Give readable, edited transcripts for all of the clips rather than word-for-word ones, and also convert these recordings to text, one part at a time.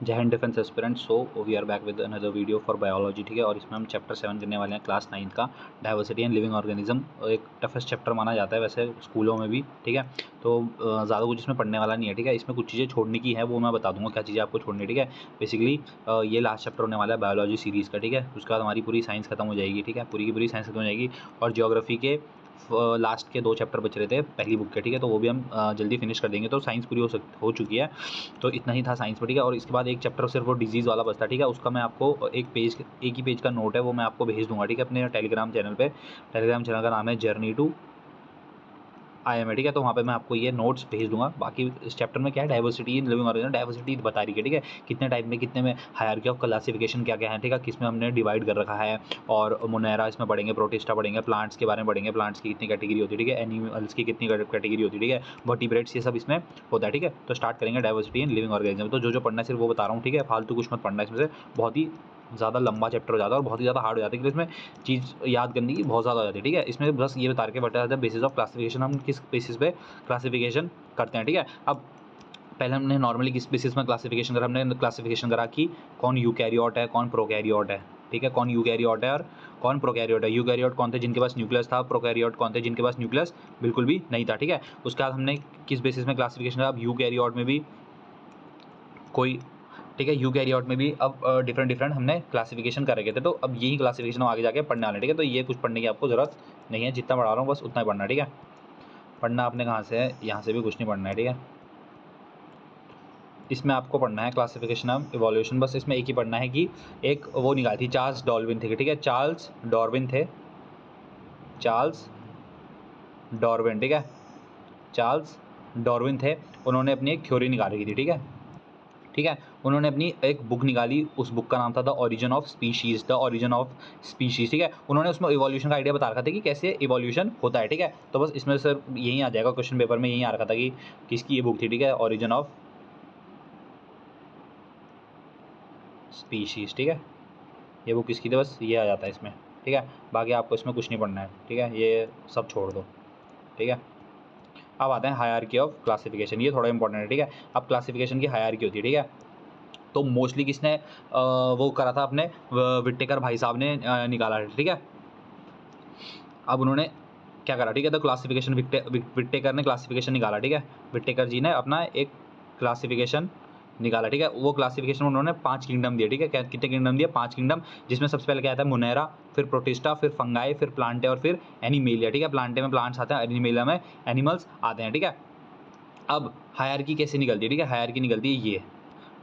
जय Hind defence aspirants. So we are back with another video for biology. ठीक है, और इसमें हम चैप्टर 7 करने वाले हैं, क्लास 9 का डाइवर्सिटी एंड लिविंग ऑर्गेनिज्म। एक टफेस्ट चैप्टर माना जाता है वैसे स्कूलों में भी। ठीक है, तो ज़्यादा कुछ इसमें पढ़ने वाला नहीं है। ठीक है, इसमें कुछ चीज़ें छोड़ने की है, वो मैं बता दूंगा क्या चीज़ें आपको छोड़नी है। ठीक है, बेसिकली ये लास्ट चैप्टर होने वाला है बायोलॉजी सीरीज़ का। ठीक है, उसके बाद हमारी पूरी साइंस खत्म हो जाएगी। ठीक है, पूरी की पूरी साइंस खत्म हो जाएगी और जियोग्राफी के लास्ट के 2 चैप्टर बच रहे थे पहली बुक के। ठीक है, तो वो भी हम जल्दी फिनिश कर देंगे, तो साइंस पूरी हो चुकी है। तो इतना ही था साइंस में। ठीक है, और इसके बाद एक चैप्टर सिर्फ वो डिजीज़ वाला बचता है। ठीक है, उसका मैं आपको एक ही पेज का नोट है, वो मैं आपको भेज दूंगा। ठीक है, अपने टेलीग्राम चैनल पे। टेलीग्राम चैनल का नाम है जर्नी टू IIM है। ठीक है, तो वहाँ पे मैं आपको ये नोट्स भेज दूंगा। बाकी इस चैप्टर में क्या है, diversity in living organism, diversity बता रही है। ठीक है, कितने टाइप में, कितने में हायरार्की ऑफ क्लासिफिकेशन क्या क्या है। ठीक है, किस में हमने डिवाइड कर रखा है, और मोनेरा इसमें पढ़ेंगे, प्रोटिस्टा पढ़ेंगे, प्लांट्स के बारे में पढ़ेंगे, प्लांट्स की कितनी कैटेगरी होती है। ठीक है, एनिमल्स की कितनी कैटेगरी होती है। ठीक है, वर्टिब्रेट्स, ये सब इसमें होता है। ठीक है, तो स्टार्ट करेंगे डाइवर्सिटी इन लिविंग ऑर्गेनिज्म। तो जो पढ़ना है सिर्फ वो बता रहा हूँ। ठीक है, फालतू कुछ मत पढ़ना, इसमें से बहुत ही ज़्यादा लंबा चैप्टर हो जाता है और बहुत ही ज़्यादा हार्ड हो जाता है, क्योंकि इसमें चीज़ याद करने की बहुत ज़्यादा हो जाती है। ठीक है, इसमें बस ये बता के बता जाता है बेसिस ऑफ क्लासिफिकेशन, हम किस बेसिस पे क्लासिफिकेशन करते हैं। ठीक है, अब पहले हमने नॉर्मली किस बेसिस में क्लासिफिकेशन करा, हमने क्लासिफिकेशन करा कि कौन यूकैरियोट है, कौन प्रोकैरियोट है। ठीक है, कौन यूकैरियोट है और कौन प्रोकैरियोट है। यूकैरियोट कौन थे, जिनके पास न्यूक्लियस था। प्रोकैरियोट कौन थे, जिनके पास न्यूक्लियस बिल्कुल भी नहीं था। ठीक है, उसके बाद हमने किस बेसिस में क्लासिफिकेशन करा, अब यूकैरियोट में भी कोई, ठीक है, यूकैरियोट में भी अब डिफरेंट हमने क्लासिफिकेशन कर रखे थे। तो अब यही क्लासिफिकेशन हम आगे जाके पढ़ने वाले हैं। ठीक है, तो ये कुछ पढ़ने की आपको ज़रूरत नहीं है, जितना पढ़ा रहा हूँ बस उतना ही पढ़ना है। ठीक है, पढ़ना आपने कहाँ से है, यहाँ से भी कुछ नहीं पढ़ना है। ठीक है, इसमें आपको पढ़ना है क्लासिफिकेशन ऑफ इवोल्यूशन। बस इसमें एक ही पढ़ना है कि एक वो निकाली थी, चार्ल्स डार्विन थे। ठीक है, चार्ल्स डार्विन थे, चार्ल्स डार्विन। ठीक है, चार्ल्स डार्विन थे, उन्होंने अपनी एक थ्योरी निकाली थी। ठीक है, ठीक है, उन्होंने अपनी एक बुक निकाली, उस बुक का नाम था the origin of species, the origin of species. ठीक है, उन्होंने उसमें इवोल्यूशन का आइडिया बता रखा था कि कैसे इवोल्यूशन होता है। ठीक है, तो बस इसमें सर यही आ जाएगा, क्वेश्चन पेपर में यही आ रखा था कि किसकी ये बुक थी। ठीक है, ओरिजिन ऑफ स्पीशीज़। ठीक है, ये बुक किसकी थी, बस ये आ जाता है इसमें। ठीक है, बाकी आपको इसमें कुछ नहीं पढ़ना है। ठीक है, ये सब छोड़ दो। ठीक है, अब आते हैं हायरार्की ऑफ क्लासिफिकेशन, ये थोड़ा इंपॉर्टेंट है। ठीक है, अब क्लासिफिकेशन की हायरार्की होती है। ठीक है, तो मोस्टली किसने वो करा था, अपने विटेकर भाई साहब ने निकाला है। ठीक है, अब उन्होंने क्या करा, ठीक है, तो क्लासिफिकेशन विटेकर ने क्लासिफिकेशन निकाला। ठीक है, विटेकर जी ने अपना एक क्लासिफिकेशन निकाला। ठीक है, वो क्लासिफिकेशन उन्होंने 5 किंगडम दिए। ठीक है, कितने किंगडम दिए, 5 किंगडम, जिसमें सबसे पहले क्या आता है, मोनेरा, फिर प्रोटिस्टा, फिर फंगाई, फिर प्लांटे और फिर एनिमेलिया। ठीक है, प्लांटे में प्लांट्स आते हैं, एनिमेलिया में एनिमल्स आते हैं। ठीक है, अब हायरार्की कैसे निकलती है, ठीक है, हायरार्की निकलती है ये।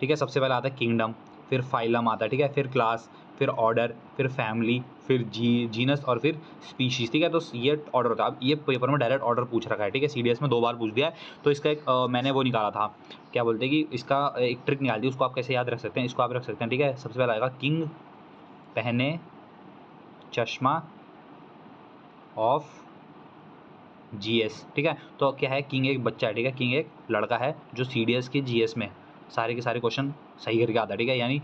ठीक है, सबसे पहले आता है किंगडम, फिर फाइलम आता है। ठीक है, फिर क्लास, फिर ऑर्डर, फिर फैमिली, फिर जीनस और फिर स्पीशीज़। ठीक है, तो ये ऑर्डर होता है। अब ये पेपर में डायरेक्ट ऑर्डर पूछ रखा है। ठीक है, CDS में 2 बार पूछ दिया है, तो इसका एक मैंने वो निकाला था, क्या बोलते हैं कि इसका एक ट्रिक निकाल दी, उसको आप कैसे याद रख सकते हैं, इसको आप रख सकते हैं। ठीक है, सबसे पहले आएगा किंग पहने चश्मा ऑफ GS। ठीक है, तो क्या है, किंग एक बच्चा है। ठीक है, किंग एक लड़का है जो CDS के GS में सारे के सारे क्वेश्चन सही करके आता है। ठीक है, यानी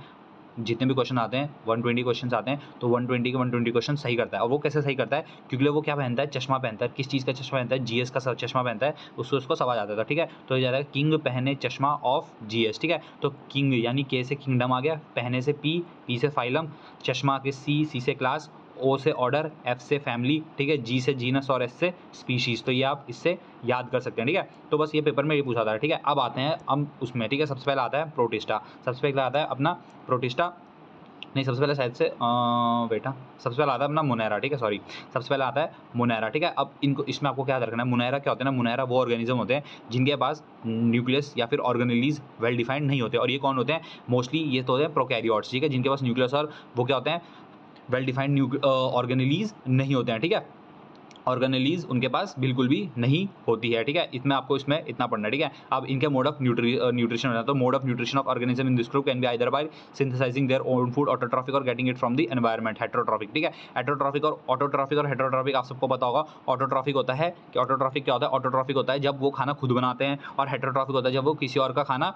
जितने भी क्वेश्चन आते हैं, 120 क्वेश्चन आते हैं, तो 120 के 120 क्वेश्चन सही करता है। और वो कैसे सही करता है, क्योंकि वो क्या पहनता है, चश्मा पहनता है। किस चीज़ का चश्मा पहनता है, GS का चश्मा पहनता है, उसको सवाल आता था। ठीक है, तो ये जा रहा है किंग पहने चश्मा ऑफ GS। ठीक है, तो किंग यानी K से किंगडम आ गया, पहने से P से फाइलम, चश्मा के C से क्लास, O से ऑर्डर, F से फैमिली, ठीक है, G से जीनस और S से स्पीशीज़। तो ये आप इससे याद कर सकते हैं। ठीक है, तो बस ये पेपर में ये पूछा था। ठीक है, अब आते हैं हम उसमें। ठीक है, सबसे पहले आता है प्रोटिस्टा, सबसे पहले आता है अपना प्रोटिस्टा, नहीं सबसे पहले शायद से बेटा सबसे पहले आता है अपना मोनेरा। ठीक है, सॉरी, सबसे पहले आता है मोनेरा। ठीक है, अब इनको इसमें आपको क्या रखना है, मोनेरा क्या होता है ना, मोनेरा वो ऑर्गेनिज्म होते हैं जिनके पास न्यूक्लियस या फिर ऑर्गेनेलीज वेल डिफाइंड नहीं होते। और ये कौन होते हैं, मोस्टली ये तो होते हैं प्रोकैरियोट्स। ठीक है, जिनके पास न्यूक्लियस और वो क्या होते हैं, वेल डिफाइंड ऑर्गेनेलीज नहीं होते हैं। ठीक है, ऑर्गेनेलीज उनके पास बिल्कुल भी नहीं होती है। ठीक है, इसमें आपको इसमें इतना पढ़ना है। ठीक है, अब इनके मोड ऑफ न्यूट्रिशन होता है, तो mode of nutrition of organism in this group can be either by synthesising their own food, autotrophic और getting it from the environment, heterotrophic. ठीक है, हेटेरोट्रॉफिक और ऑटोट्रॉफिक, और हेटेरोट्रॉफिक आप सबको पता होगा। ऑटोट्रॉफिक होता है कि ऑटोट्रॉफिक क्या होता है, ऑटोट्रॉफिक होता है जब वो खाना खुद बनाते हैं, और हेटेरोट्रॉफिक होता है जब वो किसी और का खाना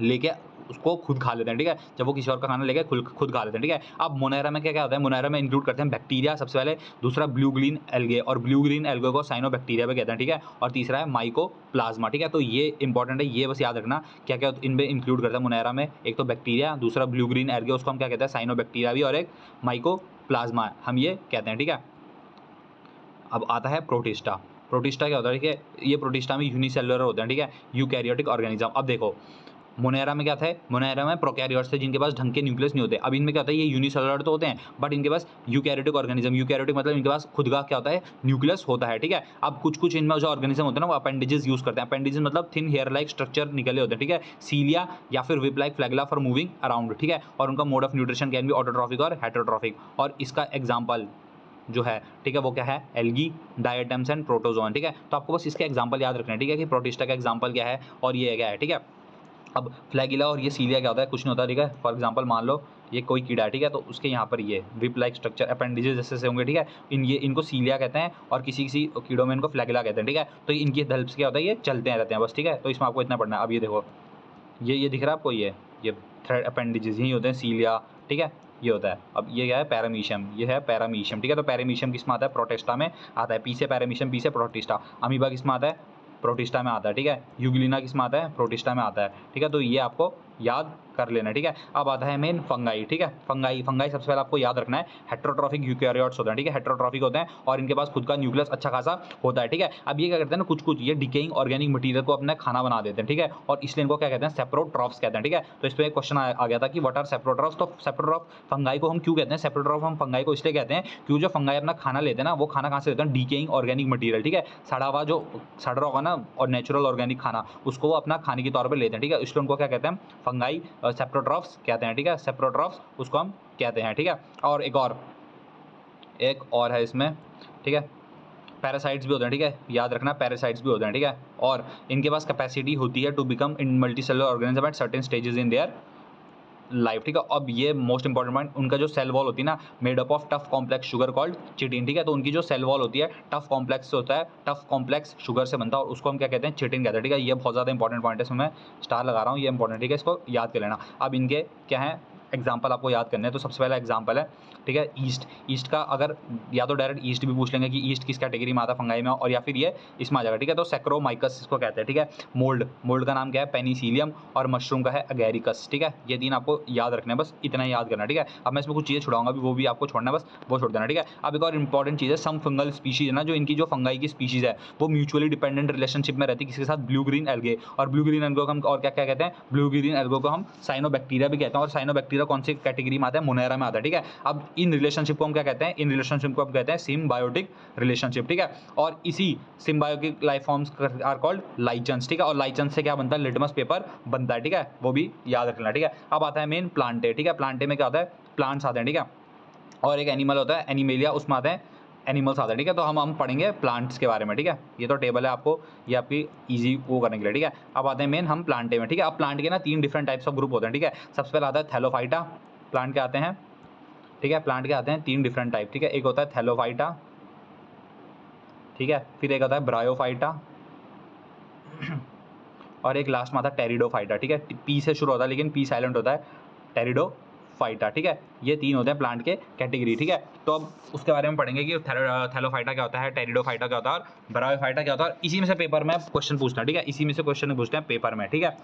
लेके उसको खुद खा लेते हैं, ठीक है, जब वो किसी और का खाना लेके खुद खा लेते हैं, ठीक है। अब मोनेरा में क्या क्या होता है, मोनेरा में इंक्लूड करते हैं बैक्टीरिया सबसे पहले, दूसरा ब्लू ग्रीन एल्गे, और ब्लू ग्रीन एल्गे को साइनोबैक्टीरिया भी कहते हैं, ठीक है, और तीसरा है माइकोप्लाज्मा, ठीक है। तो ये इंपॉर्टेंट है, ये बस याद रखना क्या क्या इनमें इंक्लूड करता है मोनेरा में। एक तो बैक्टीरिया, दूसरा ब्लू ग्रीन एल्गे, उसको हम क्या कहते हैं, साइनोबैक्टीरिया भी, और एक माइकोप्लाज्मा हम ये कहते हैं, ठीक है। अब आता है प्रोटिस्टा। प्रोटिस्टा क्या होता है, ठीक है, ये प्रोटिस्टा में यूनिसेलुलर होते हैं, ठीक है, यूकैरियोटिक ऑर्गेनिज्म। अब देखो मोनेरा में क्या था, मोनेरा में प्रोकैरियोट्स थे जिनके पास ढंग के न्यूक्लियस नहीं होते। अब इनमें क्या होता है, ये यूनिसेलुलर तो होते हैं बट इनके पास यूकैरियोटिक ऑर्गेनिज्म, यूकैरियोटिक मतलब इनके पास खुद का क्या होता है, न्यूक्लियस होता है, ठीक है। अब कुछ इनमें जो ऑर्गेनिज्म होते हैं ना वो अपेंडेजेस यूज करते हैं। अपेंडेजेस मतलब थिन हेयर लाइक स्ट्रक्चर निकले होते हैं, ठीक है, सीलिया या फिर whip like flagella for moving around, ठीक है। और उनका mode of nutrition can be autotrophic और हेटेरोट्रॉफिक। और इसका एग्जाम्पल जो है, ठीक है, वो क्या है, एल्गी, डायटम्स एंड प्रोटोजोन, ठीक है। तो आपको बस इसके एग्जाम्पल याद रखना है, ठीक है, कि प्रोटिस्टा का एग्जाम्पल क्या है और ये क्या है, ठीक है। अब फ्लैगिला और ये सीलिया क्या होता है, कुछ नहीं होता, ठीक है। फॉर एग्जांपल मान लो ये कोई कीड़ा है, ठीक है, तो उसके यहाँ पर ये विप लाइक स्ट्रक्चर अपेंडिजेस जैसे से होंगे, ठीक है। इनको सीलिया कहते हैं और किसी किसी कीड़ों में इनको फ्लैगिला कहते हैं, ठीक है। तो इनकी हेल्प से क्या होता है, ये चलते हैं रहते हैं बस, ठीक है। तो इसमें आपको इतना पढ़ना है। अब ये देखो, ये दिख रहा है आपको, ये थ्रेड अपेंडिजेस यही होते हैं, सीलिया, ठीक है, ये होता है। अब ये क्या है, पैरामीशियम, ये है पैरामीशियम, ठीक है। तो पैरामीशियम किस में आता है, प्रोटिस्टा में आता है, पी से पैरामीशियम, पी से प्रोटिस्टा। अमीबा किस में आता है, प्रोटिस्टा में आता है, ठीक है। यूग्लिना किस में आता है, प्रोटिस्टा में आता है, ठीक है। तो ये आपको याद कर लेना, ठीक है। अब आता है मेन फंगाई, ठीक है। फंगाई सबसे पहले आपको याद रखना है, हेटेरोट्रॉफिक यूकैरियोट्स होते हैं, ठीक है, हेटेरोट्रॉफिक होते हैं और इनके पास खुद का न्यूक्लियस अच्छा खासा होता है, ठीक है। अब ये क्या करते हैं ना, कुछ ये डिकेइंग ऑर्गेनिक मटीरियल को अपना खाना बना देते हैं, ठीक है, और इसलिए इनको क्या कहते हैं, सेप्रोट्रॉफ्स कहते हैं, ठीक है। तो इस पर एक क्वेश्चन आ गया था कि व्हाट आर सेप्रोट्रॉफ्स। तो सेप्रोट्रॉफ फंगाई को हम क्यों कहते हैं, सेप्रोट्रॉफ हम फंगाई को इसलिए कहते हैं क्योंकि जो फंगाई अपना खाना लेते हैं ना, वो खाना कहाँ से लेते हैं, डिकेइंग ऑर्गेनिक मटीरियल, ठीक है, सड़ा हुआ जो सड़ रहा होगा ना और नेचुरल ऑर्गेनिक खाना, उसको वो अपना खाने के तौर पर लेते हैं, ठीक है। इसलिए उनको क्या कहते हैं, फंगाई सेप्रोट्रॉफ्स कहते हैं, ठीक है, सेप्रोट्रॉफ्स उसको हम कहते हैं, ठीक है। और एक और है इसमें, ठीक है, पैरासाइट्स भी होते हैं, ठीक है, याद रखना पैरासाइट्स भी होते हैं, ठीक है। और इनके पास कैपेसिटी होती है to become in multicellular organism at certain stages in their life, ठीक है। अब ये मोस्ट इंपॉर्टेंट पॉइंट, उनका जो सेल वॉल होती है ना, made up of tough complex sugar called chitin, ठीक है। तो उनकी जो सेल वॉल होती है टफ कॉम्प्लेक्स होता है, टफ कॉम्प्लेक्स शुगर से बनता है और उसको हम क्या कहते हैं, चिटिन कहते हैं, ठीक है। ये बहुत ज़्यादा इंपॉर्टेंट पॉइंट है, इसमें मैं स्टार लगा रहा हूँ, ये इंपॉर्टेंट, ठीक है, इसको याद कर लेना। अब इनके क्या है एग्जाम्पल आपको याद करने हैं। तो सबसे पहला एग्जाम्पल है, ठीक है, ईस्ट का अगर या तो डायरेक्ट ईस्ट भी पूछ लेंगे कि ईस्ट किस कैटेगरी में आता है फंगाई में, और या फिर ये इसमें आ जाएगा, ठीक है। तो सैक्रोमाइकस इसको कहते हैं, ठीक है। मोल्ड का नाम क्या है, पेनिसिलियम, और मशरूम का है अगेरिकस, ठीक है। ये तीन आपको याद रखना है, बस इतना ही याद करना, ठीक है। अब मैं इसमें कुछ चीज़ें छुड़ाऊंगा भी, वो भी आपको छोड़ना है, बस वो छोड़ देना, ठीक है। अब एक और इंपॉर्टेंट चीज़ है, सम फंगल स्पीशीज है ना, जो इनकी जो फंगाई की स्पीशीज है वो म्यूचुअली डिपेंडेंट रिलेशनशिप में रहती है किसके साथ, ब्लू ग्रीन एल्गे। और ब्लू ग्रीन एल्गो को हम और क्या क्या कहते हैं, ब्लू ग्रीन एल्गो को हम साइनोबैक्टीरिया भी कहते हैं। और साइनोबैक्टीरिया कौन सी कैटेगरी में आता है, मोनेरा में आता है, ठीक है। अब इन रिलेशनशिप को हम क्या कहते हैं, इन रिलेशनशिप को हम कहते हैं सिम्बायोटिक रिलेशनशिप, ठीक है। और इसी symbiotic life forms are called lichens, ठीक है। और लाइचन्स से क्या बनता है, लिटमस पेपर बनता है, ठीक है, वो भी याद रखना, ठीक है। अब आता है मेन प्लांटे, ठीक है। प्लांटे में क्या होता है, प्लांट्स आते हैं, ठीक है। और एक एनिमल होता है एनिमेलिया, उसमें आते हैं एनिमल्स आते हैं, ठीक है। तो हम पढ़ेंगे प्लांट्स के बारे में, ठीक है। ये तो टेबल है आपको, ये आपकी इजी वो करने के लिए, ठीक है। अब आते हैं मेन हम प्लांटे में, ठीक है। अब प्लांट के ना 3 डिफरेंट टाइप्स ऑफ ग्रुप होते हैं, ठीक है। सबसे पहले आता है थैलोफाइटा, प्लांट के आते हैं, ठीक है, प्लांट के आते हैं 3 डिफरेंट टाइप, ठीक है। एक होता है थैलोफाइटा, ठीक है, फिर एक आता है ब्रायोफाइटा और एक लास्ट में आता है टेरिडोफाइटा, ठीक है। पी से शुरू होता है लेकिन पी साइलेंट होता है, टेरिडोफाइटा, ठीक है। ये 3 होते हैं प्लांट के कैटेगरी, ठीक है। तो अब उसके बारे में पढ़ेंगे कि थैलोफाइटा क्या होता है, टेरिडोफाइटा क्या होता है और ब्रायोफाइटा क्या होता है। इसी में से पेपर में क्वेश्चन पूछना, ठीक है, इसी में से क्वेश्चन पूछते हैं पेपर में, ठीक है।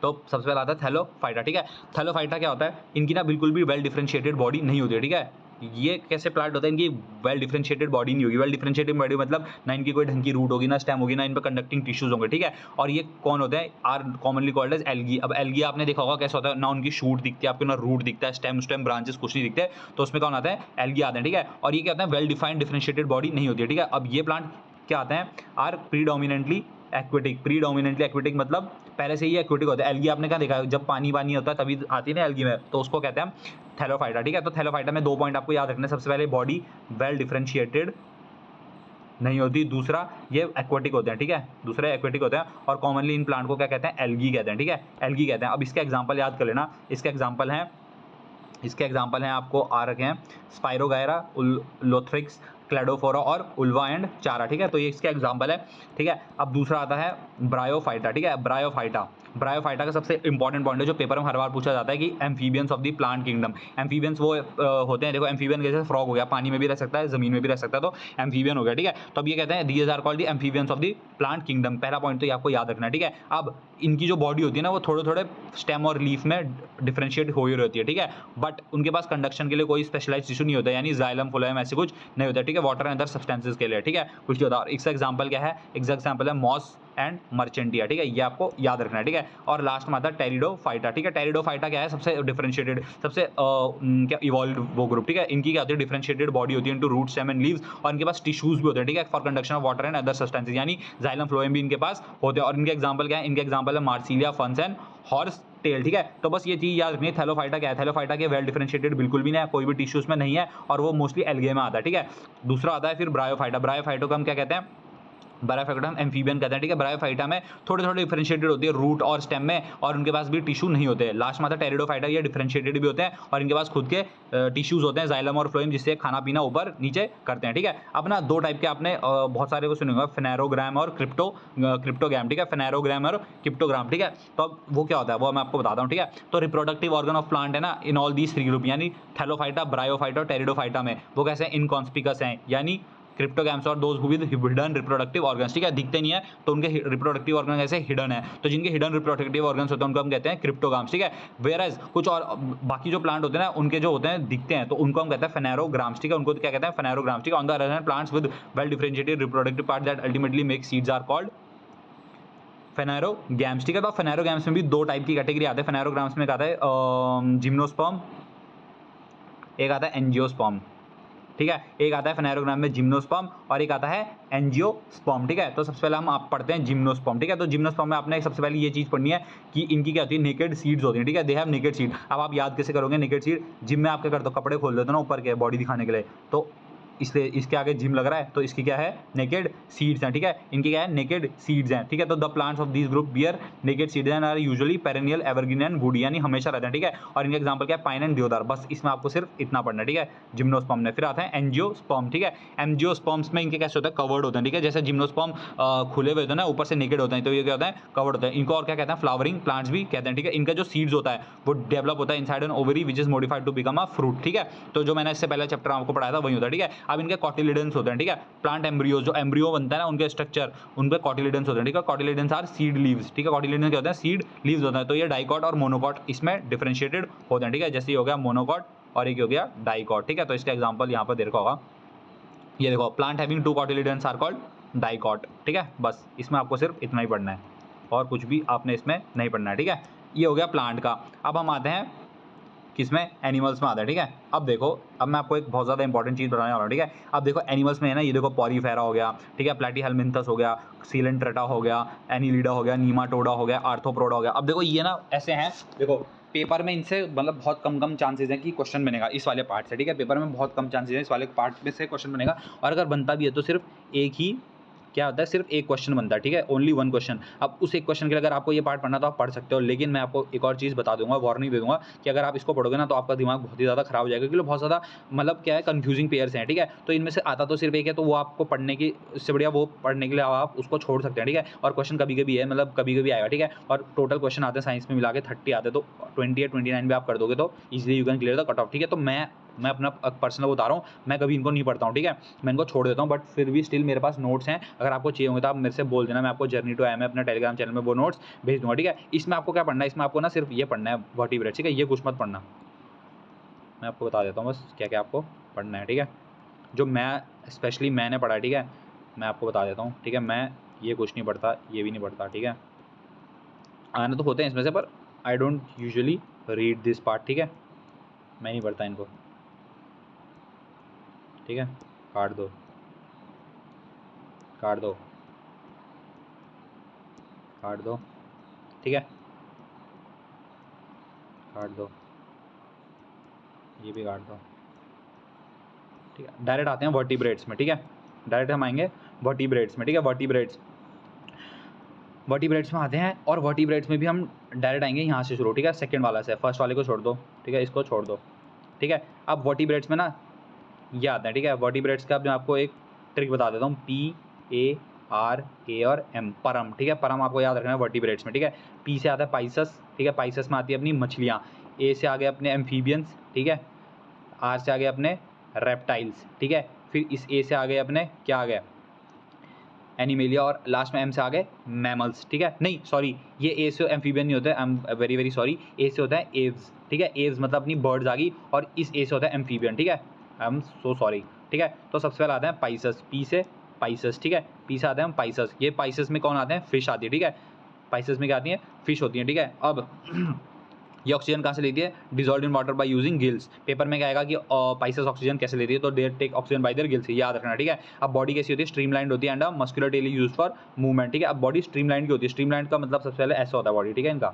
तो सबसे पहले आता है थैलोफाइटा, ठीक है। थैलोफाइटा क्या होता है, इनकी ना बिल्कुल भी वेल डिफरेंशिएटेड बॉडी नहीं होती है, ठीक है। ये कैसे प्लांट होता है, इनकी वेल डिफरेंशिएटेड बॉडी नहीं होगी। वेल डिफरेंशिएटेड बॉडी मतलब ना इनकी कोई ढंग की रूट होगी, ना स्टेम होगी, ना इन पर कंडक्टिंग टिश्यूज होंगे, ठीक है। और ये कौन होते हैं, are commonly called as algae. अब एल्गी आपने देखा होगा कैसा होता है, ना उनकी शूट दिखती है आपको, ना रूट दिखता है, स्टेम ब्रांचेस कुछ नहीं दिखते, तो उसमें कौन आता है, एल्गी आते हैं, ठीक है। और ये क्या होता है, वेल डिफाइंड डिफरेंशिएटेड बॉडी नहीं होती है, ठीक है। अब ये प्लांट क्या आते हैं, आर प्रीडोमिनेंटली एक्वेटिक मतलब पहले से ही एक्वेटिक होता है। एल्गी आपने क्या देखा, जब पानी होता है तभी आती है ना एल्गी में, तो उसको कहते हैं थैलोफाइटा, ठीक है। तो थैलोफाइटा में 2 पॉइंट आपको याद रखना है। सबसे पहले बॉडी वेल डिफरेंशिएटेड नहीं होती, दूसरा ये एक्वेटिक होते हैं, ठीक है, दूसरे एक्वेटिक होते हैं। और कॉमनली इन प्लांट को क्या कहते हैं, एल्गी कहते हैं, ठीक है, एल्गी कहते हैं। अब इसके एग्जाम्पल याद कर लेना, इसके एग्जाम्पल हैं आपको आ रखे हैं, स्पाइरोगायरा, लोथ्रिक्स, क्लेडोफोरा और उल्वा एंड चारा, ठीक है। तो ये इसके एग्जाम्पल है, ठीक है। अब दूसरा आता है ब्रायोफाइटा, ठीक है, ब्रायोफाइटा का सबसे इंपॉर्टेंट पॉइंट है जो पेपर में हर बार पूछा जाता है कि amphibians of the plant kingdom. Amphibians वो होते हैं, देखो एम्फीबियन जैसे फ्रॉग हो गया, पानी में भी रह सकता है, जमीन में भी रह सकता है, तो एम्फीबियन हो गया, ठीक है। तो अब ये कहते हैं these are called the amphibians of the plant kingdom. पहला पॉइंट तो ये आपको याद रखना है, ठीक है। अब इनकी जो बॉडी होती है ना वो थोड़े थोड़े स्टेम और लीफ में डिफरेंशिएट हो ही रहती है, ठीक है। बट उनके पास कंडक्शन के लिए कोई स्पेशलाइज टिश्यू नहीं होता, यानी जाइलम फ्लोएम ऐसे कुछ नहीं होता, ठीक है। वाटर एंड अदर सब्सटेंसेस के लिए, ठीक है, कुछ नहीं होता। और इसका एग्जांपल क्या है, एग्जांपल है मॉस एंड मर्चेंटिया, ठीक है, ये आपको याद रखना है, ठीक है। और लास्ट में आता है टेरिडोफाइटा, ठीक है। टेरिडोफाइटा क्या है, सबसे डिफरेंशिएटेड, सबसे क्या इवॉल्व वो ग्रुप, ठीक है। इनकी क्या होती है, डिफरेंशिएटेड बॉडी होती है into root, stem and leaves, और इनके पास टिश्यूज भी होते हैं, ठीक है, for conduction of water and other substances, यानी जाइलम फ्लोएम भी इनके पास होते हैं। और इनके एग्जांपल क्या है, इनके एग्जांपल है मार्सिलिया, फंस एंड हॉर्स टेल, ठीक है। तो बस ये चीज याद रखनी है। थैलोफाइटा क्या है, थैलोफाइटा के वेल डिफरेंशिएटेड बिल्कुल भी नहीं है, कोई भी टिश्यूज में नहीं है, और वो मोस्टली एल्गे में आता है, ठीक है। दूसरा आता है फिर ब्रायोफाइटा। ब्रायोफाइटो को हम क्या कहते हैं, ब्रायोफाइटा हम एम्फीबियन कहते हैं, ठीक है। ब्रायोफाइटा में थोड़े थोड़े डिफरेंशिएटेड होती है रूट और स्टेम में, और उनके पास भी टिश्यू नहीं होते। लास्ट में आता है टेरिडोफाइटा, ये डिफरेंशिएटेड भी होते हैं और इनके पास खुद के टिश्यूज होते हैं, जाइलम और फ्लोएम, जिससे खाना पीना ऊपर नीचे करते हैं, ठीक है। अब ना दो टाइप के आपने बहुत सारे को सुने होंगे, फेनेरोग्राम और क्रिप्टोग्राम, ठीक है, फेनेरोग्राम और क्रिप्टोग्राम, ठीक है। तो अब वो क्या होता है वो मैं आपको बताता हूँ, ठीक है। तो रिप्रोडक्टिव ऑर्गन ऑफ प्लांट है ना, in all these three group, यानी थैलोफाइटा, ब्रायोफाइटा और टेरिडोफाइटा में वो कैसे इनकॉन्स्पिकस हैं, यानी क्रिप्टोगैम्स और those with hidden reproductive organs, ठीक है, दिखते नहीं है तो उनके रिप्रोडक्टिव ऑर्गन ऐसे हिडन है, तो जिनके हिडन रिप्रोडक्टिव ऑर्गन्स होते हैं उनको हम कहते हैं क्रिप्टोगाम्स, ठीक है। वेयरएज कुछ और बाकी जो प्लांट होते हैं ना उनके जो होते हैं दिखते हैं, तो उनको हम कहते हैं फेनेरोग्राम्स, ठीक है, उनको क्या कहते हैं फेनेरोग्राम्स, ठीक है। On the other hand plants with well differentiated reproductive part that ultimately make seeds are called phanerogams, ठीक है। तो फेनेरोगैम्स में भी दो टाइप की कैटेगरी आते हैं। फेनेरोग्राम्स में एक आता है जिम्नोस्पर्म, एक आता है एंजियोस्पर्म, ठीक है। एक आता है फेनेरोग्राम में जिम्नोस्पर्म और एक आता है एंजियोस्पर्म, ठीक है। तो सबसे पहले हम आप पढ़ते हैं जिम्नोस्पर्म, ठीक है। तो जिम्नोस्पर्म में आपने सबसे पहले ये चीज पढ़नी है कि इनकी क्या होती है, नेकेड सीड्स होती हैं, ठीक है, दे हैव नेकेड सीड। अब आप याद कैसे करोगे नेकेड सीड, जिम में आप क्या करते हो, कपड़े खोल देते हो ना ऊपर के बॉडी दिखाने के लिए, तो इसलिए इसके आगे जिम लग रहा है, तो इसकी क्या है नेकेड सीड्स हैं, ठीक है। इनकी क्या है नेकेड सीड्स हैं, ठीक है। तो the plants of this group bear naked seeds and are usually perennial, evergreen and woody, यानी हमेशा रहते हैं, ठीक है। और इनके एग्जांपल क्या है, पाइन एंड देवदार, बस इसमें आपको सिर्फ इतना पढ़ना है, ठीक है, जिम्नोस्पर्म में। फिर आता है एंजियोस्पर्म, ठीक है। एंजियोस्पर्म्स में इनके कैसे होता है, कवर्ड होते हैं, ठीक है। जैसे जिम्नोस्पर्म खुले हुए होते हैं ना, ऊपर से नेकेड होते हैं, तो ये क्या होता है कवर्ड होता है। इनको और क्या कहते हैं, फ्लावरिंग प्लांट्स भी कहते हैं, ठीक है। इनका जो सीड्स होता है वो डेवलप होता है inside an ovary which is modified to become a fruit, ठीक है। तो जो मैंने इससे पहले चैप्टर आपको पढ़ाया था वही होता है, ठीक है। अब इनके कॉटिलिडन होते हैं, ठीक है। प्लांट एम्ब्रियो, जो एम्ब्रियो बनता है ना उनके स्ट्रक्चर, उनके कॉटिलिडन्स होते हैं, ठीक है। कॉटिलिडन्स आर सीड लीव्स, ठीक है। कॉटिलिडन्स क्या होते हैं, सीड लीव्स होते हैं। तो ये डाइकॉट और मोनोकॉट इसमें डिफरेंशिएटेड होते हैं, ठीक है। जैसे ये हो गया मोनोकॉट और एक हो गया डाइकॉट, ठीक है। तो इसका एग्जांपल यहाँ पर देखा होगा, ये देखो, plant having two cotyledons are called dicot, ठीक है। बस इसमें आपको सिर्फ इतना ही पढ़ना है और कुछ भी आपने इसमें नहीं पढ़ना है, ठीक है। ये हो गया प्लांट का। अब हम आते हैं किसमें, एनिमल्स में आता है, ठीक है। अब देखो, अब मैं आपको एक बहुत ज़्यादा इंपॉर्टेंट चीज़ बताने वाला हूँ, ठीक है। अब देखो एनिमल्स में है ना, ये देखो पॉलीफेरा हो गया, ठीक है, प्लैटीहेलमिन्थस हो गया, सीलेंट्रेटा हो गया, एनीलिडा हो गया, नीमाटोडा हो गया, आर्थ्रोपोडा हो गया। अब देखो ये ना ऐसे हैं, देखो पेपर में इनसे मतलब बहुत कम चांसेस हैं कि क्वेश्चन बनेगा इस वाले पार्ट से, ठीक है। पेपर में बहुत कम चांसेस हैं इस वाले पार्ट में से क्वेश्चन बनेगा, और अगर बनता भी है तो सिर्फ एक ही क्या होता है, सिर्फ एक क्वेश्चन बनता है, ठीक है, ओनली वन क्वेश्चन। अब उस एक क्वेश्चन के लिए अगर आपको ये पार्ट पढ़ना तो आप पढ़ सकते हो, लेकिन मैं आपको एक और चीज़ बता दूंगा, वार्निंग दे दूंगा कि अगर आप इसको पढ़ोगे ना तो आपका दिमाग बहुत ही ज़्यादा खराब हो जाएगा, क्योंकि बहुत ज़्यादा मतलब क्या है कंफ्यूजिंग पेयर्स हैं, ठीक है। तो इनमें से आता तो सिर्फ एक है, तो वो आपको पढ़ने की, इससे बढ़िया वो पढ़ने के लिए आप उसको छोड़ सकते हैं, ठीक है। और क्वेश्चन कभी कभी है, मतलब कभी कभी आएगा, ठीक है। और टोटल क्वेश्चन आते हैं साइंस में मिला के 30 आते हैं, तो 20 या 29 भी आप कर दोगे तो easily you can clear the cut off, ठीक है। तो मैं अपना पर्सनल बता रहा हूँ, मैं कभी इनको नहीं पढ़ता हूँ, ठीक है, मैं इनको छोड़ देता हूँ, बट फिर भी स्टिल मेरे पास नोट्स हैं। अगर आपको चाहिए होंगे तो आप मेरे से बोल देना, मैं आपको जर्नी टू आई में अपना टेलीग्राम चैनल में वो नोट्स भेज दूँगा, ठीक है। इसमें आपको क्या पढ़ना है, इसमें आपको ना सिर्फ ये पढ़ना है वर्टिब्रेट्स, ठीक है, ये कुछ मत पढ़ना, मैं आपको बता देता हूँ बस क्या क्या आपको पढ़ना है, ठीक है। जो मैं स्पेशली मैंने पढ़ा है, ठीक है, मैं आपको बता देता हूँ, ठीक है। मैं ये कुछ नहीं पढ़ता, ये भी नहीं पढ़ता, ठीक है। आने तो होते हैं इसमें से, पर I don't usually read this part, ठीक है, मैं नहीं पढ़ता इनको, ठीक है। काट दो, काट दो, काट दो, ठीक है, काट दो, ये भी काट दो, ठीक है। डायरेक्ट आते हैं वर्टिब्रेट्स में, ठीक है, डायरेक्ट हम आएंगे वर्टिब्रेट्स में, ठीक है। वर्टिब्रेट्स में आते हैं, और वर्टिब्रेट्स में भी हम डायरेक्ट आएंगे यहाँ से शुरू, ठीक है, सेकंड वाला से, फर्स्ट वाले को छोड़ दो, ठीक है, इसको छोड़ दो, ठीक है। अब वर्टिब्रेट्स में ना ये आते हैं, ठीक है। वर्टिब्रेट्स का अब मैं आपको एक ट्रिक बता देता हूँ, PAT आर ए और एम, परम, ठीक है। परम आपको याद रखना है वर्टिब्रेट्स में, ठीक है। पी से आता है पाइसस, ठीक है। पाइसस में आती है अपनी मछलियाँ। ए से आगे अपने एम्फीबियंस, ठीक है। आर से आगे अपने रेप्टाइल्स, ठीक है। फिर इस ए से आगे अपने क्या आ गया, एनिमेलिया, और लास्ट में एम से आगे मैमल्स, ठीक है। नहीं सॉरी, ये ए से एम्फीबियन नहीं होता है, I am very very sorry. A से होता है एव्स, ठीक है। एव्स मतलब अपनी बर्ड्स आ गई, और इस ए से होता है एम्फीबियन, ठीक है। आई एम सो सॉरी, ठीक है। तो सबसे पहले आते हैं पाइसस, पी से पाइसस, ठीक है। पी से आते हैं पाइसस। ये पाइसस में कौन आते हैं, फिश आती है, ठीक है। पाइसस में क्या आती है, फिश होती है, ठीक है। अब ये ऑक्सीजन कहाँ से लेती है, dissolve in water by using gills. Paper में क्या आएगा कि पाइसस ऑक्सीजन कैसे लेती है, तो they take oxygen by their gills, याद रखना, ठीक है। अब बॉडी कैसी होती है, स्ट्रीमलाइंड होती है, and muscular tail use for movement, ठीक है। अब बॉडी स्ट्रीमलाइंड की होती है, स्ट्रीमलाइंड का मतलब सबसे पहले ऐसा होता है बॉडी, ठीक है। इनका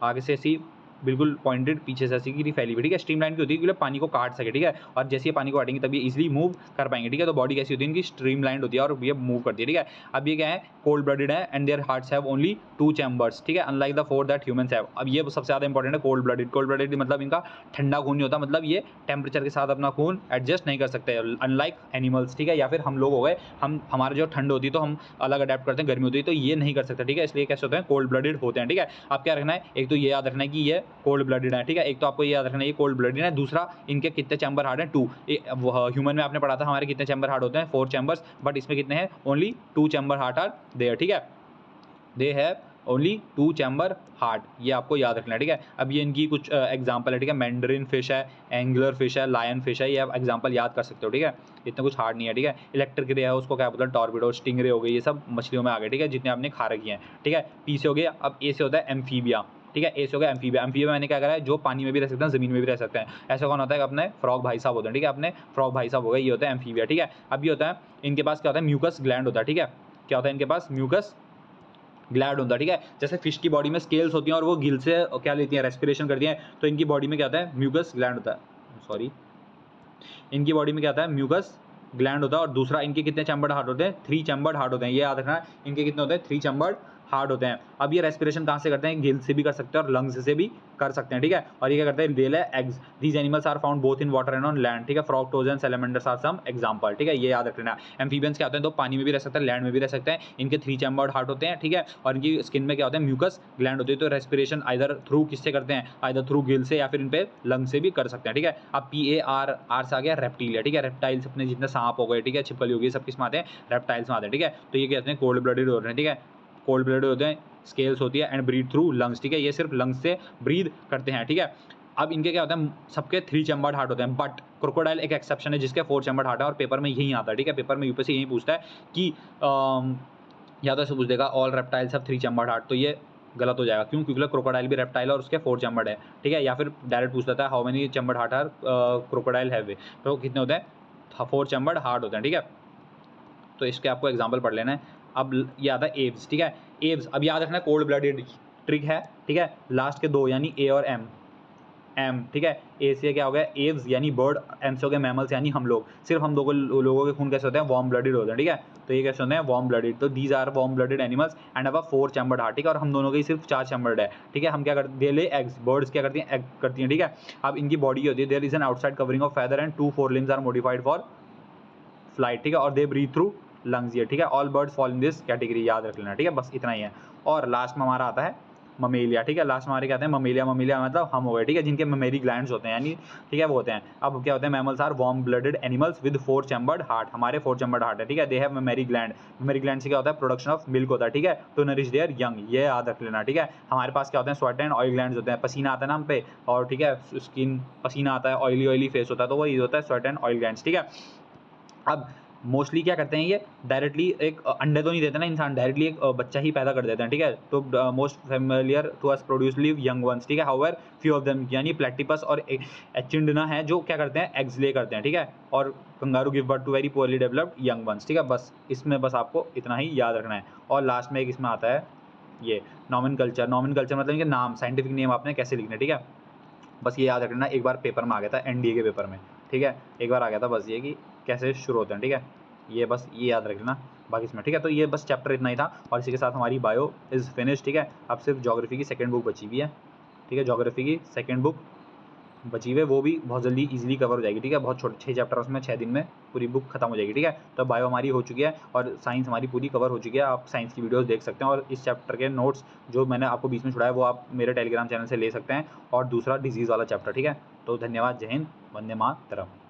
आगे से ऐसी बिल्कुल पॉइंटेड, पीछे से ऐसी गिरी फैली हुई, ठीक है। स्ट्रीमलाइन की होती है क्योंकि पानी को काट सके, ठीक है। और जैसे ये पानी को काटेंगे तब ये इजीली मूव कर पाएंगे, ठीक है। तो बॉडी कैसी होती है इनकी, स्ट्रीमलाइंड होती है और ये मूव करती है, ठीक है। अब ये क्या है, कोल्ड ब्लडेड है, and there hearts have only 2 chambers, ठीक है, unlike the 4 that humans have. अब ये सबसे ज़्यादा इंपॉर्टेंट है, कोल्ड ब्लडेड। कोल्ड ब्लडेड मतलब इनका ठंडा खून नहीं होता, मतलब ये टेम्परेचर के साथ अपना खून एडजस्ट नहीं कर सकते, अनलाइक एनिमल्स, ठीक है। या फिर हम लोग हो गए, हम हमारे जो ठंड होती है तो हम अलग अडेप्ट करते हैं, गर्मी होती है तो ये नहीं कर सकते, ठीक है। इसलिए कैसे होते हैं, कोल्ड ब्लडेड होते हैं, ठीक है। अब क्या रखना है, एक तो ये याद रखना है कि ये कोल्ड ब्लडेड है, ठीक है। एक तो आपको ये याद रखना है ये कोल्ड ब्लडेड है, दूसरा इनके कितने चैम्बर हार्ड हैं, 2। ह्यूमन में आपने पढ़ा था हमारे कितने चैम्बर हार्ड होते हैं, 4 चैम्बर्स, बट इसमें कितने हैं, only 2 chamber heart are there, ठीक है। They have only 2 chamber heart, ये आपको याद रखना है, ठीक है। अब ये इनकी कुछ एग्जांपल है, ठीक है। मैंडरिन फिश है, एंगुलर फिश है, लायन फिश है, ये आप एग्जांपल याद कर सकते हो, ठीक है। इतना कुछ हार्ड नहीं है, ठीक है। इलेक्ट्रिक रे है, उसको क्या बोलते हैं, टॉर्पिडो, स्टिंगरे हो गई, ये सब मछलियों में आ गए, ठीक है, जितने आपने खा रखी हैं, ठीक है। पी से हो गया। अब ए से होता है एम्फीबिया, ठीक है। ए से हो गया एम्फीबिया। एम्फीबिया मैंने क्या करा है, जो पानी में भी रह सकते हैं, जमीन में भी रह सकते हैं। ऐसा कौन होता है, अपने फ्रॉग भाई साहब होते हैं, ठीक है। अपने फ्रॉग भाई साहब हो गए, ये होता है एम्फीबिया, ठीक है। अब ये होता है, इनके पास क्या होता है, म्यूकस ग्लैंड होता है, ठीक है। क्या होता है इनके पास, म्यूकस ग्लैंड होता है, ठीक है। जैसे फिश की बॉडी में स्केल्स होती हैं और वो गिल से क्या लेती हैं, रेस्पिरेशन करती हैं, तो इनकी बॉडी में क्या होता है, म्यूकस ग्लैंड होता है, सॉरी, इनकी बॉडी में क्या होता है, म्यूकस ग्लैंड होता है। और दूसरा, इनके कितने चैम्बर्ड हार्ट होते हैं, 3 चैम्बर्ड हार्ट होते हैं, ये याद रखना है। इनके कितने होते हैं, 3 चैम्बर्ड हार्ट होते हैं। अब ये रेस्पिरेशन कहाँ से करते हैं, गिल से भी कर सकते हैं और लंग्स से भी कर सकते हैं, ठीक है। और ये क्या करते हैं, डेल है eggs. These animals are found both in water and on land, ठीक है। Frog, toads and salamanders are some example, ठीक है, ये याद रखना। एम्फीबियंस क्या होते हैं, तो पानी में भी रह सकते हैं, लैंड में भी रह सकते हैं। इनके 3 चैम्बर्ड हार्ट होते हैं, ठीक है। और इनकी स्किन में क्या होता है, म्यूकस ग्लैंड होती है। तो रेस्पिरेशन आइदर थ्रू किससे करते हैं, आइदर थ्रू गिल से या फिर इन पे लंग से भी कर सकते हैं, ठीक है। अब PAR, आर से आ गया रेप्टीलिया, ठीक है। रेप्टाइल्स अपने जितने सांप हो गए, ठीक है, छिपकली हो गई, सब किस में आते हैं, रेप्टाइल्स में आते हैं, ठीक है। तो ये कहते हैं कोल्ड ब्लडेड होते हैं, ठीक है। कोल्ड ब्लडेड होते हैं, स्केल्स होती है, एंड ब्रीथ थ्रू लंग्स, ठीक है। ये सिर्फ लंग्स से ब्रीथ करते हैं, ठीक है। अब इनके क्या होता है, सबके 3 चैम्बर्ड हार्ट होते हैं, बट क्रोकोडाइल एक एक्सेप्शन है जिसके 4 चैम्बर्ड हार्ट है, और पेपर में यही आता है, ठीक है। पेपर में यूपीएससी यही पूछता है कि या तो ऐसे पूछ देगा all reptiles have 3 chambered heart, तो ये गलत हो जाएगा, क्यों, क्योंकि क्रोकोडाइल भी रेप्टाइल है और उसके 4 चैम्बर्ड है, ठीक है। या फिर डायरेक्ट पूछ लेता है how many chambered heart are crocodile have, तो कितने होते हैं, 4 चैम्बर्ड हार्ट होते हैं, ठीक है। तो इसके आपको एग्जाम्पल पढ़ लेना है। अब ये आता है एव्स, ठीक है। एव्स अब याद रखना है, कोल्ड ब्लडेड ट्रिक है, ठीक है। लास्ट के 2 यानी ए और एम, ठीक है। ए से क्या हो गया, एव्स यानी बर्ड, एम से हो गया मैमल्स यानी हम लोग। सिर्फ हम लोगों के खून कैसे होते हैं, वार्म ब्लडेड होते हैं, ठीक है। तो ये कैसे होते हैं, वार्म ब्लडेड। तो these are warm blooded animals and अब 4 चैम्बर्ड हार्ट, ठीक है। और हम दोनों के ही सिर्फ 4 चैम्बर्ड है, ठीक है। हम क्या करते हैं, दे ले एग्स, बर्ड्स क्या करती हैं, एग करती हैं, ठीक है। अब इनकी बॉडी होती है, there is an outside covering of feather and 2 four limbs are modified for flight, ठीक है। और दे ब्रीथ थ्रू लंग्स, ये ठीक है। All birds fall in this category, याद रख लेना, ठीक है। बस इतना ही है। और लास्ट में हमारा आता है ममेलिया, ठीक है। लास्ट में हमारे क्या आते हैं, ममेलिया। ममेलिया मतलब हम हो गए, ठीक है, जिनके ममेरी ग्लैंड्स होते हैं, यानी ठीक है वो होते हैं। अब क्या होते हैं, mammals are warm blooded animals with 4 chambered heart, हमारे 4 चैम्बर्ड हार्ट है, ठीक है। They have mammary gland, mammary gland से क्या होता है, प्रोडक्शन ऑफ मिल्क होता है, ठीक है, टू नरिश देयर यंग, ये याद रख लेना, ठीक है। हमारे पास क्या होते हैं, स्वेट एंड ऑयल ग्लैंड्स होते हैं, पसीना आता है ना हम पे, और ठीक है, स्किन पसीना आता है, ऑयली फेस होता है, तो वो ये होता है स्वेट एंड ऑयल ग्लैंड्स, ठीक है। अब मोस्टली क्या करते हैं, ये डायरेक्टली एक अंडे तो नहीं देते ना इंसान, डायरेक्टली एक बच्चा ही पैदा कर देते हैं, ठीक है। तो most familiar to us produce live young ones, ठीक है। हाउएवर फ्यू ऑफ देम, यानी प्लेटिपस और एचिंडना है जो क्या करते हैं, एग्स ले करते हैं, ठीक है। और kangaroo give birth to very poorly developed young ones, ठीक है। बस इसमें बस आपको इतना ही याद रखना है। और लास्ट में एक इसमें आता है ये नॉमेनकल्चर। नॉमेनकल्चर मतलब इनके नाम, साइंटिफिक नेम आपने कैसे लिखने, ठीक है। बस ये याद रखना, एक बार पेपर में आ गया था, NDA के पेपर में, ठीक है, एक बार आ गया था, बस ये कि कैसे शुरू होते हैं, ठीक है। ये बस ये याद रखना, बाकी इसमें, ठीक है। तो ये बस चैप्टर इतना ही था, और इसी के साथ हमारी बायो इज़ फिनिश, ठीक है। अब सिर्फ ज्योग्राफी की सेकंड बुक बची हुई है, ठीक है। ज्योग्राफी की सेकंड बुक बची हुई वो भी बहुत जल्दी इजीली कवर हो जाएगी, ठीक है। बहुत छोटे 6 चैप्टर उसमें 6 दिन में पूरी बुक खत्म हो जाएगी, ठीक है। तो बायो हमारी हो चुकी है और साइंस हमारी पूरी कवर हो चुकी है। आप साइंस की वीडियोस देख सकते हैं और इस चैप्टर के नोट्स जो मैंने आपको बीच में छुड़ाया वो आप मेरे टेलीग्राम चैनल से ले सकते हैं। और दूसरा डिजीज़ वाला चैप्टर, ठीक है। तो धन्यवाद, जय हिंद, वंदे मातरम।